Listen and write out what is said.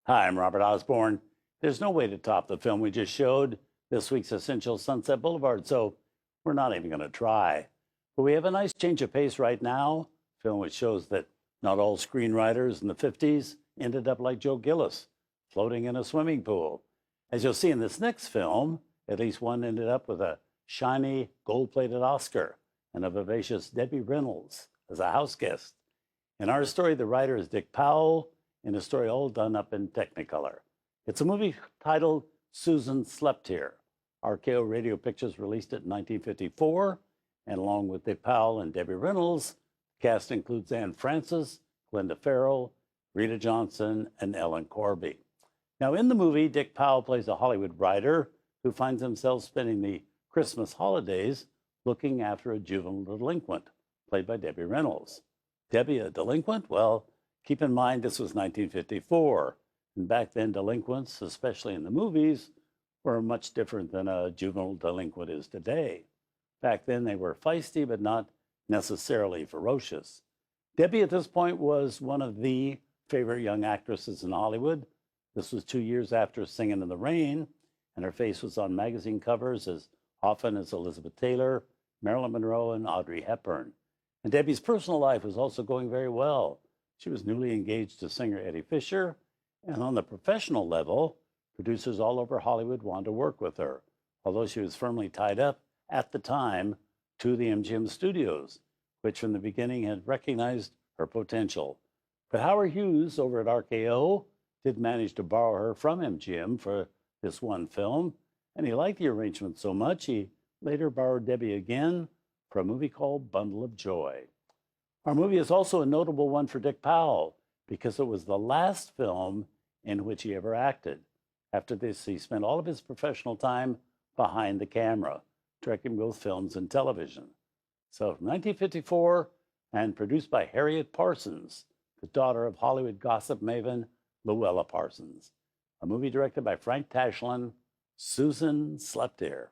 Hi, I'm Robert Osborne. There's no way to top the film we just showed, this week's Essential Sunset Boulevard, so we're not even going to try. But we have a nice change of pace right now, a film which shows that not all screenwriters in the 50s ended up like Joe Gillis, floating in a swimming pool. As you'll see in this next film, at least one ended up with a shiny gold-plated Oscar and a vivacious Debbie Reynolds as a house guest. In our story, the writer is Dick Powell, in a story all done up in Technicolor. It's a movie titled Susan Slept Here. RKO Radio Pictures released it in 1954, and along with Dick Powell and Debbie Reynolds, the cast includes Anne Francis, Glenda Farrell, Rita Johnson, and Ellen Corby. Now, in the movie, Dick Powell plays a Hollywood writer who finds himself spending the Christmas holidays looking after a juvenile delinquent, played by Debbie Reynolds. Debbie, a delinquent? Well, keep in mind this was 1954, and back then delinquents, especially in the movies, were much different than a juvenile delinquent is today. Back then they were feisty, but not necessarily ferocious. Debbie at this point was one of the favorite young actresses in Hollywood. This was 2 years after Singing in the Rain, and her face was on magazine covers as often as Elizabeth Taylor, Marilyn Monroe, and Audrey Hepburn. And Debbie's personal life was also going very well. She was newly engaged to singer Eddie Fisher, and on the professional level, producers all over Hollywood wanted to work with her, although she was firmly tied up at the time to the MGM studios, which from the beginning had recognized her potential. But Howard Hughes over at RKO did manage to borrow her from MGM for this one film, and he liked the arrangement so much he later borrowed Debbie again for a movie called Bundle of Joy. Our movie is also a notable one for Dick Powell because it was the last film in which he ever acted. After this, he spent all of his professional time behind the camera, directing both films and television. So from 1954, and produced by Harriet Parsons, the daughter of Hollywood gossip maven Luella Parsons. A movie directed by Frank Tashlin, Susan Slept Here.